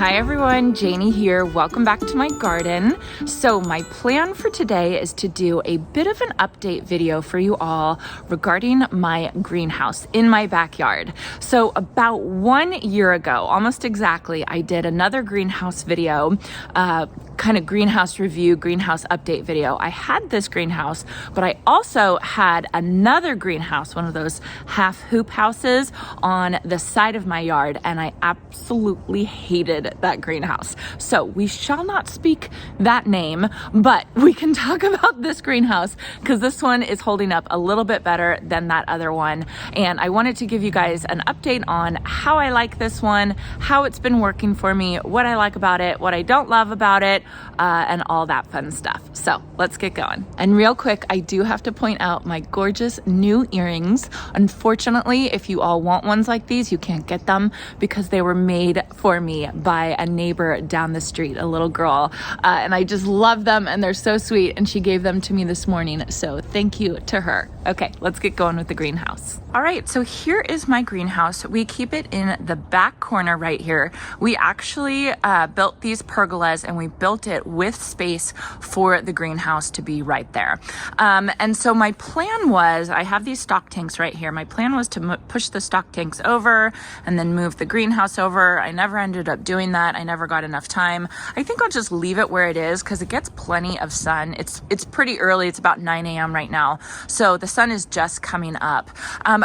Hi everyone, Janie here. Welcome back to my garden. So my plan for today is to do a bit of an update video for you all regarding my greenhouse in my backyard. So about 1 year ago, almost exactly, I did another greenhouse video, kind of greenhouse review, greenhouse update video. I had this greenhouse, but I also had another greenhouse, one of those half hoop houses on the side of my yard, and I absolutely hated that greenhouse. So we shall not speak that name, but we can talk about this greenhouse because this one is holding up a little bit better than that other one. And I wanted to give you guys an update on how I like this one, how it's been working for me, what I like about it, what I don't love about it, and all that fun stuff. So let's get going. And real quick, I do have to point out my gorgeous new earrings. Unfortunately, if you all want ones like these, you can't get them because they were made for me by a neighbor down the street, a little girl. And I just love them and they're so sweet. And she gave them to me this morning. So thank you to her. Okay, let's get going with the greenhouse. All right, so here is my greenhouse. We keep it in the back corner right here. We actually built these pergolas and we built it with space for the greenhouse to be right there. And so my plan was, I have these stock tanks right here. My plan was to push the stock tanks over and then move the greenhouse over. I never ended up doing that. I never got enough time. I think I'll just leave it where it is because it gets plenty of sun. It's pretty early. It's about 9 a.m. right now. So the sun is just coming up.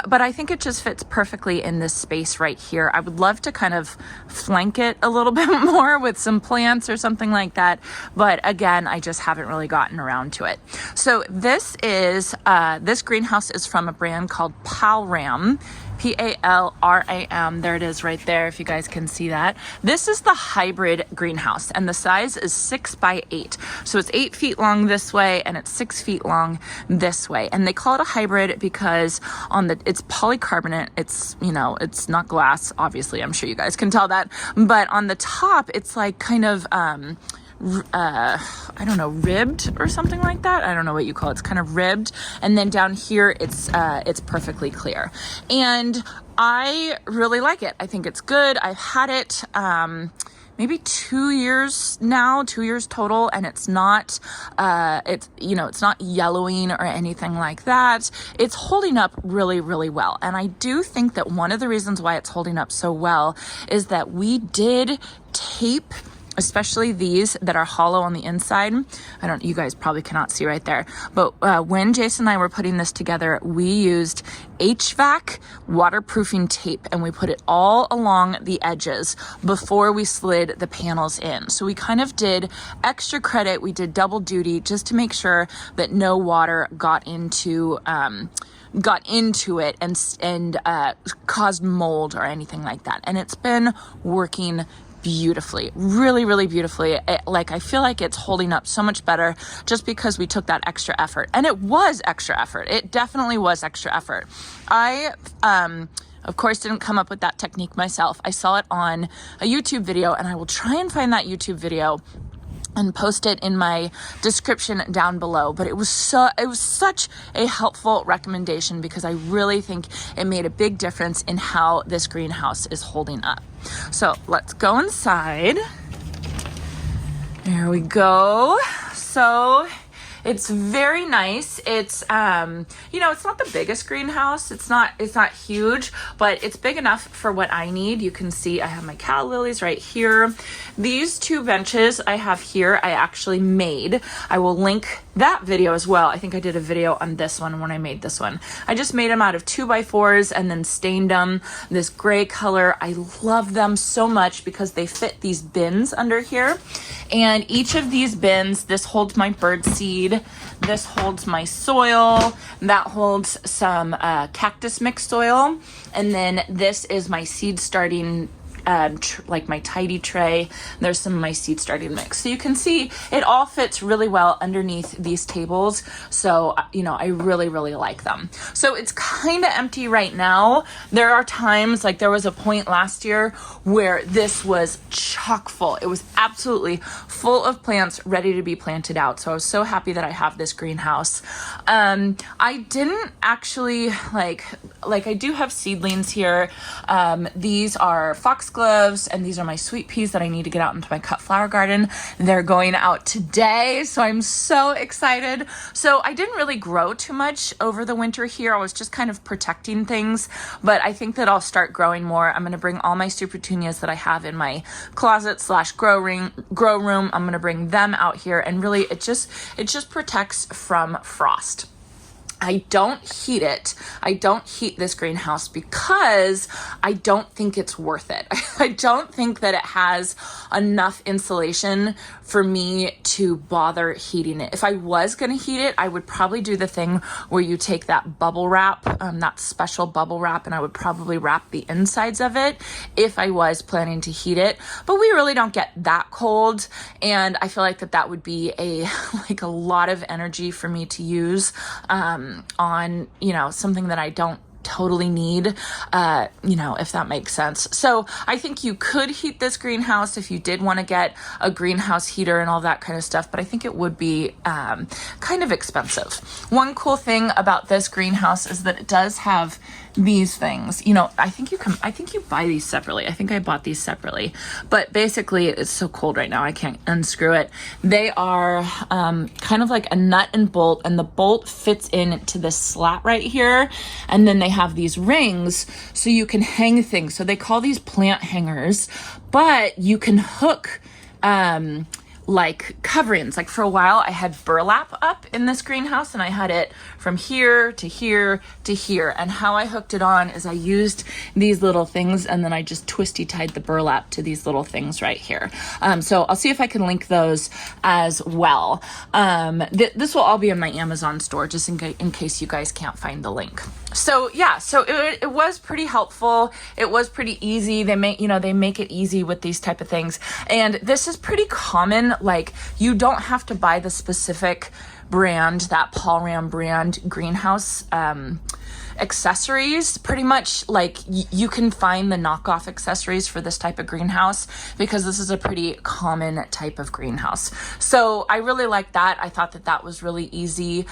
But I think it just fits perfectly in this space right here. I would love to kind of flank it a little bit more with some plants or something like that. But again, I just haven't really gotten around to it. So this greenhouse is from a brand called Palram. Palram. There it is right there, if you guys can see that. This is the hybrid greenhouse and the size is 6 by 8. So it's 8 feet long this way and it's 6 feet long this way. And they call it a hybrid because it's polycarbonate. It's, it's not glass, obviously. I'm sure you guys can tell that. But on the top, it's like kind of, I don't know, ribbed or something like that. I don't know what you call it. It's kind of ribbed. And then down here, it's perfectly clear. And I really like it. I think it's good. I've had it, maybe 2 years now, 2 years total. And it's not, it's not yellowing or anything like that. It's holding up really, really well. And I do think that one of the reasons why it's holding up so well is that we did tape, especially these that are hollow on the inside. You guys probably cannot see right there. But when Jason and I were putting this together, we used HVAC waterproofing tape and we put it all along the edges before we slid the panels in. So we kind of did extra credit. We did double duty just to make sure that no water got into it and caused mold or anything like that. And it's been working beautifully, really, really beautifully. I feel like it's holding up so much better just because we took that extra effort. And it was extra effort. It definitely was extra effort. I, of course, didn't come up with that technique myself. I saw it on a YouTube video and I will try and find that YouTube video and post it in my description down below. But it was such a helpful recommendation because I really think it made a big difference in how this greenhouse is holding up. So let's go inside. There we go. So it's very nice. It's, it's not the biggest greenhouse. It's not huge, but it's big enough for what I need. You can see I have my calla lilies right here. These 2 benches I have here, I actually made. I will link that video as well. I think I did a video on this one when I made this one. I just made them out of 2x4s and then stained them this gray color. I love them so much because they fit these bins under here. And each of these bins, this holds my bird seed, this holds my soil, that holds some cactus mix soil, and then this is my seed starting like my tidy tray. There's some of my seed starting mix. So you can see it all fits really well underneath these tables. So, I really, really like them. So it's kind of empty right now. There are times, like there was a point last year where this was chock full. It was absolutely full of plants ready to be planted out. So I was so happy that I have this greenhouse. I didn't actually like I do have seedlings here. These are foxglove foxgloves, and these are my sweet peas that I need to get out into my cut flower garden. They're going out today, so I'm so excited. So I didn't really grow too much over the winter here. I was just kind of protecting things, but I think that I'll start growing more. I'm gonna bring all my super petunias that I have in my closet slash grow room. I'm gonna bring them out here, and really it just protects from frost. I don't heat it. I don't heat this greenhouse because I don't think it's worth it. I don't think that it has enough insulation for me to bother heating it. If I was going to heat it, I would probably do the thing where you take that bubble wrap, that special bubble wrap, and I would probably wrap the insides of it if I was planning to heat it. But we really don't get that cold, and I feel like that would be a lot of energy for me to use on, something that I don't totally need, if that makes sense. So I think you could heat this greenhouse if you did want to get a greenhouse heater and all that kind of stuff, but I think it would be kind of expensive. One cool thing about this greenhouse is that it does have these things. I think you buy these separately. I think I bought these separately, but basically it's so cold right now I can't unscrew it. They are kind of like a nut and bolt, and the bolt fits into this slat right here, and then they have these rings so you can hang things. So they call these plant hangers, but you can hook like coverings. Like for a while I had burlap up in this greenhouse, and I had it from here to here to here, and how I hooked it on is I used these little things, and then I just twisty tied the burlap to these little things right here. So I'll see if I can link those as well. This will all be in my Amazon store, just in case you guys can't find the link. So yeah, so it was pretty helpful. It was pretty easy. They make it easy with these type of things. And this is pretty common. Like, you don't have to buy the specific brand, that Palram brand greenhouse accessories. Pretty much like you can find the knockoff accessories for this type of greenhouse, because this is a pretty common type of greenhouse. So I really like that. I thought that was really easy.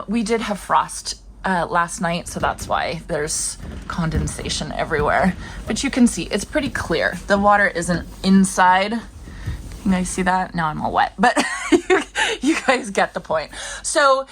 We did have frost last night, so that's why there's condensation everywhere, but you can see it's pretty clear. The water isn't inside. You guys see that? Now I'm all wet, but you guys get the point. So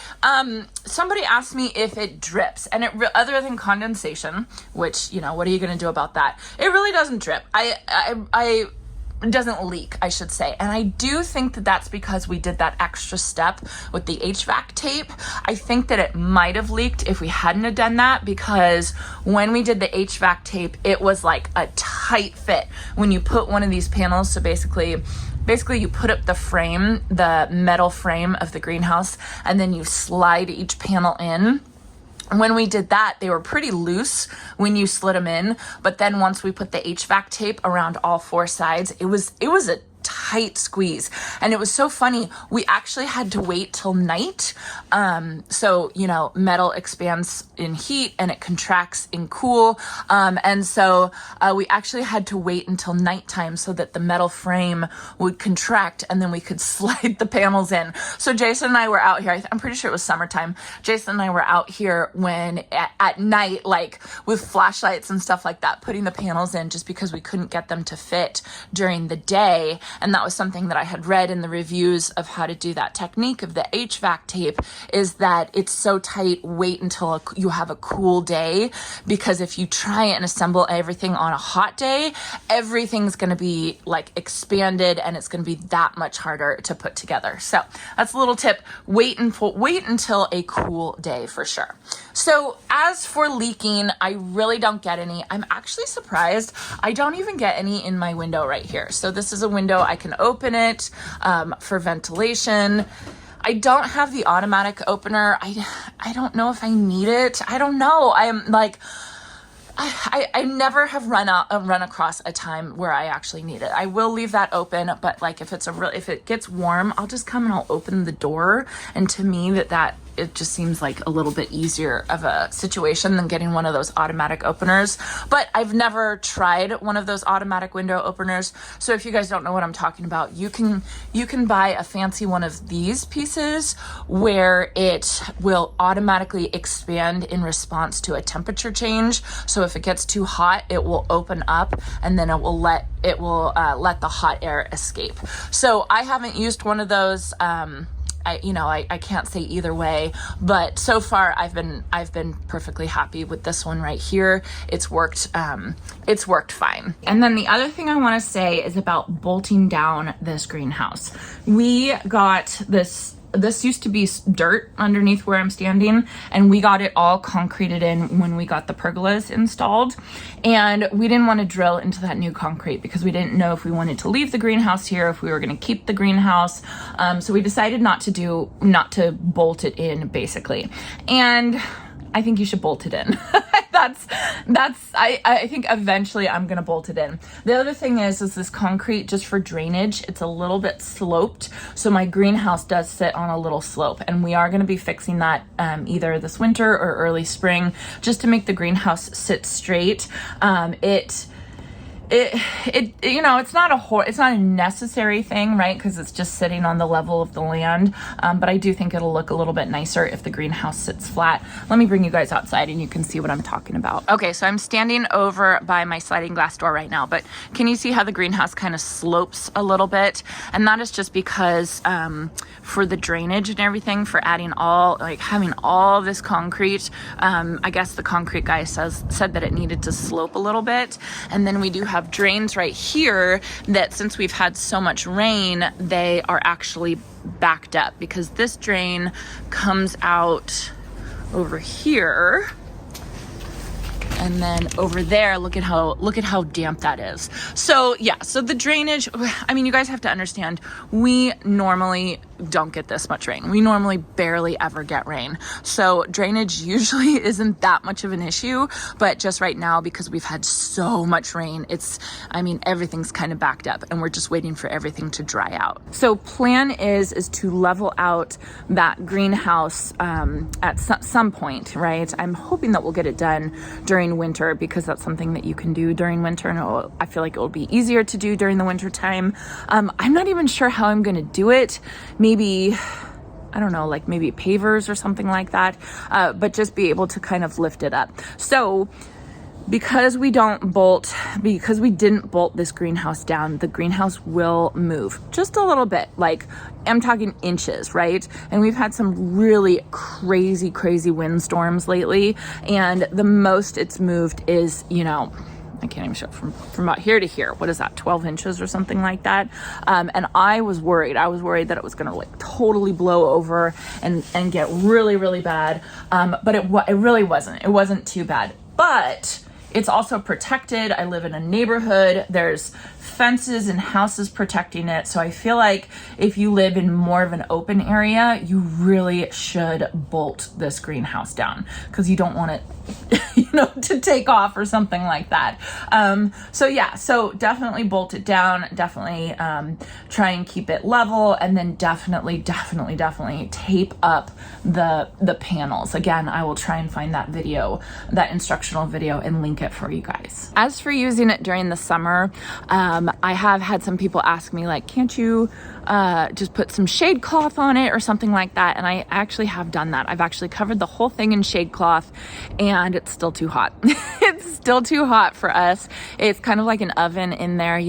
somebody asked me if it drips, and other than condensation, which, what are you going to do about that? It really doesn't drip. It doesn't leak, I should say. And I do think that that's because we did that extra step with the HVAC tape. I think that it might have leaked if we hadn't have done that, because when we did the HVAC tape, it was like a tight fit. When you put one of these panels, so basically you put up the frame, the metal frame of the greenhouse, and then you slide each panel in. When we did that, they were pretty loose when you slid them in, but then once we put the HVAC tape around all four sides, it was a tight squeeze. And it was so funny, we actually had to wait till night. So metal expands in heat and it contracts in cool, and so we actually had to wait until nighttime so that the metal frame would contract, and then we could slide the panels in. So Jason and I were out here, I'm pretty sure it was summertime. Jason and I were out here when at night, like with flashlights and stuff like that, putting the panels in, just because we couldn't get them to fit during the day. And that was something that I had read in the reviews of how to do that technique of the HVAC tape, is that it's so tight, wait until you have a cool day, because if you try and assemble everything on a hot day, everything's going to be like expanded, and it's going to be that much harder to put together. So that's a little tip. Wait until a cool day for sure. So as for leaking, I really don't get any. I'm actually surprised I don't even get any in my window right here. So this is a window, I can open it for ventilation. I don't have the automatic opener. I don't know if I need it. I don't know. I am like, I never have run across a time where I actually need it. I will leave that open, but like if it gets warm, I'll just come and I'll open the door. And to me, that it just seems like a little bit easier of a situation than getting one of those automatic openers. But I've never tried one of those automatic window openers. So if you guys don't know what I'm talking about, you can buy a fancy one of these pieces where it will automatically expand in response to a temperature change. So if it gets too hot, it will open up and then it will let the hot air escape. So I haven't used one of those. I can't say either way, but so far I've been perfectly happy with this one right here. It's worked fine. And then the other thing I want to say is about bolting down this greenhouse. We got this used to be dirt underneath where I'm standing, and we got it all concreted in when we got the pergolas installed. And we didn't want to drill into that new concrete because we didn't know if we wanted to leave the greenhouse here, if we were going to keep the greenhouse. So we decided not to bolt it in, basically. And I think you should bolt it in. I think eventually I'm gonna bolt it in. The other thing is this concrete, just for drainage, it's a little bit sloped. So my greenhouse does sit on a little slope, and we are gonna be fixing that either this winter or early spring, just to make the greenhouse sit straight. It's not a necessary thing, right? Because it's just sitting on the level of the land. But I do think it'll look a little bit nicer if the greenhouse sits flat. Let me bring you guys outside and you can see what I'm talking about. Okay, so I'm standing over by my sliding glass door right now, but can you see how the greenhouse kind of slopes a little bit? And that is just because for the drainage and everything, for having all this concrete, I guess the concrete guy said that it needed to slope a little bit. And then we do have drains right here that, since we've had so much rain, they are actually backed up, because this drain comes out over here. And then over there, look at how damp that is. So yeah, so the drainage, I mean, you guys have to understand, we normally don't get this much rain. We normally barely ever get rain. So drainage usually isn't that much of an issue, but just right now, because we've had so much rain, everything's kind of backed up, and we're just waiting for everything to dry out. So plan is to level out that greenhouse at some point, right? I'm hoping that we'll get it done during winter, because that's something that you can do during winter, and I feel like it will be easier to do during the winter time. I'm not even sure how I'm going to do it. Maybe, I don't know, like maybe pavers or something like that, but just be able to kind of lift it up. So because we didn't bolt this greenhouse down, the greenhouse will move just a little bit, like I'm talking inches, right? And we've had some really crazy windstorms lately, and the most it's moved is, I can't even show it from about here to here. What is that, 12 inches or something like that? And I was worried that it was gonna like totally blow over and get really, really bad. But it really wasn't. It wasn't too bad. But it's also protected. I live in a neighborhood. There's fences and houses protecting it. So I feel like if you live in more of an open area, you really should bolt this greenhouse down, because you don't want it to take off or something like that. So definitely bolt it down, definitely try and keep it level, and then definitely tape up the panels. Again, I will try and find that instructional video, and link it for you guys. As for using it during the summer, I have had some people ask me, like, can't you just put some shade cloth on it or something like that? And I actually have done that. I've actually covered the whole thing in shade cloth, and it's still too hot. It's still too hot for us. It's kind of like an oven in there,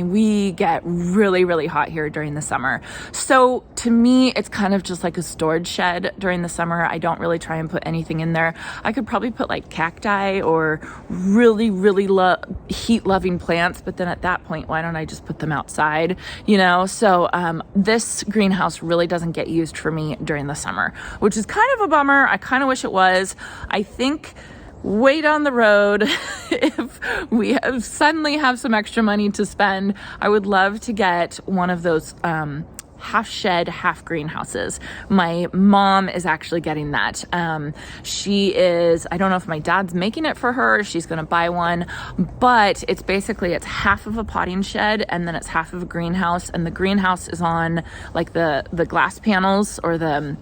we get really, really hot here during the summer. So to me, it's kind of just like a storage shed during the summer. I don't really try and put anything in there. I could probably put like cacti or really, really heat loving plants, but then at that point, why don't I just put them outside, So this greenhouse really doesn't get used for me during the summer, which is kind of a bummer. I kind of wish it was. I think way down the road, if we suddenly have some extra money to spend, I would love to get one of those half shed, half greenhouses. My mom is actually getting that. She is, I don't know if my dad's making it for her, she's gonna buy one, but it's half of a potting shed, and then it's half of a greenhouse, and the greenhouse is on like the glass panels, or the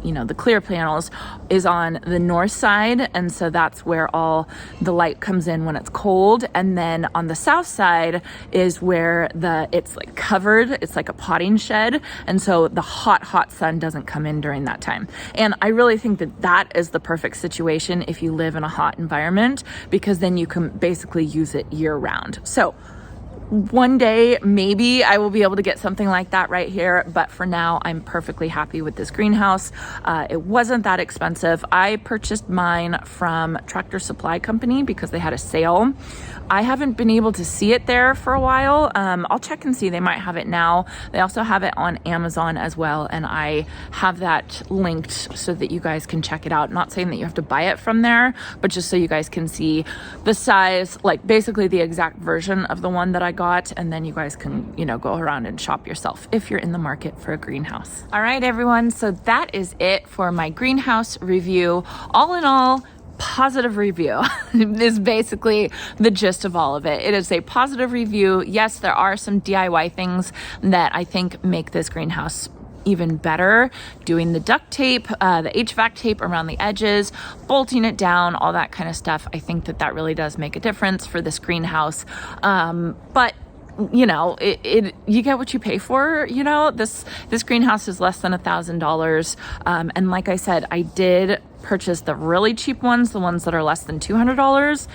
you know, the clear panels is on the north side. And so that's where all the light comes in when it's cold. And then on the south side is where it's like covered. It's like a potting shed. And so the hot sun doesn't come in during that time. And I really think that that is the perfect situation if you live in a hot environment, because then you can basically use it year round. So one day, maybe I will be able to get something like that right here. But for now, I'm perfectly happy with this greenhouse. It wasn't that expensive. I purchased mine from Tractor Supply Company because they had a sale. I haven't been able to see it there for a while. I'll check and see. They might have it now. They also have it on Amazon as well. And I have that linked so that you guys can check it out. Not saying that you have to buy it from there, but just so you guys can see the size, like basically the exact version of the one that I got. And then you guys can, you know, go around and shop yourself if you're in the market for a greenhouse. All right, everyone. So that is it for my greenhouse review. All in all, positive review is basically the gist of all of it. It is a positive review. Yes, there are some DIY things that I think make this greenhouse even better. Doing the duct tape, the HVAC tape around the edges, bolting it down, all that kind of stuff. I think that that really does make a difference for this greenhouse. But you know, you get what you pay for. You know, this greenhouse is less than $1,000. And like I said, I did purchase the really cheap ones, the ones that are less than $200.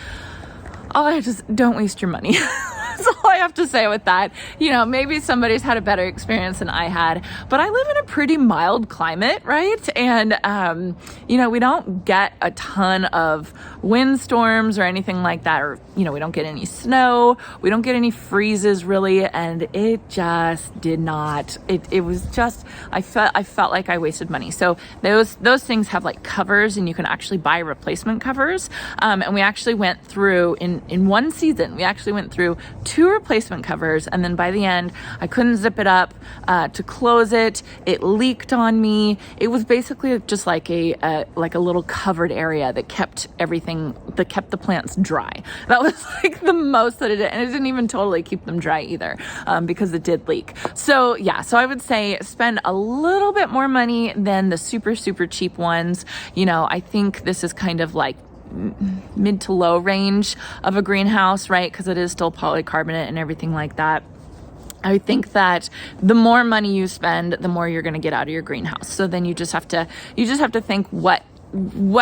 Oh, I just don't waste your money. That's all I have to say with that. You know, maybe somebody's had a better experience than I had, but I live in a pretty mild climate, right? And, you know, we don't get a ton of windstorms or anything like that. Or, you know, we don't get any snow. We don't get any freezes really. And it just did not, it was just, I felt like I wasted money. So those things have like covers, and you can actually buy replacement covers. And we actually went through in one season, we actually went through 2 replacement covers, and then by the end I couldn't zip it up to close it. It leaked on me. It was basically just like a little covered area that kept the plants dry. That was like the most that it did, and it didn't even totally keep them dry either, because it did leak. So yeah, so I would say spend a little bit more money than the super cheap ones. You know, I think this is kind of like mid to low range of a greenhouse, right? Because it is still polycarbonate and everything like that. I think that the more money you spend, the more you're going to get out of your greenhouse. So then you just have to think what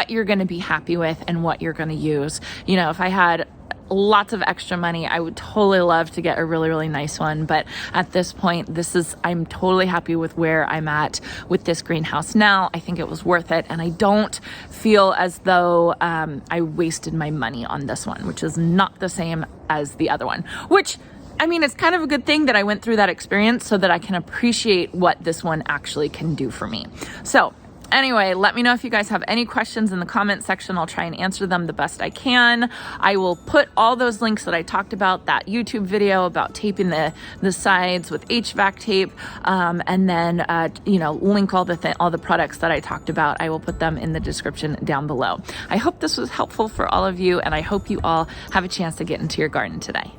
you're going to be happy with and what you're going to use. You know, if I had lots of extra money, I would totally love to get a really nice one. But at this point, I'm totally happy with where I'm at with this greenhouse now. I think it was worth it. And I don't feel as though I wasted my money on this one, which is not the same as the other one, which, I mean, it's kind of a good thing that I went through that experience so that I can appreciate what this one actually can do for me. So anyway, let me know if you guys have any questions in the comment section. I'll try and answer them the best I can. I will put all those links that I talked about, that YouTube video about taping the sides with HVAC tape, and then, you know, link all the products that I talked about. I will put them in the description down below. I hope this was helpful for all of you, and I hope you all have a chance to get into your garden today.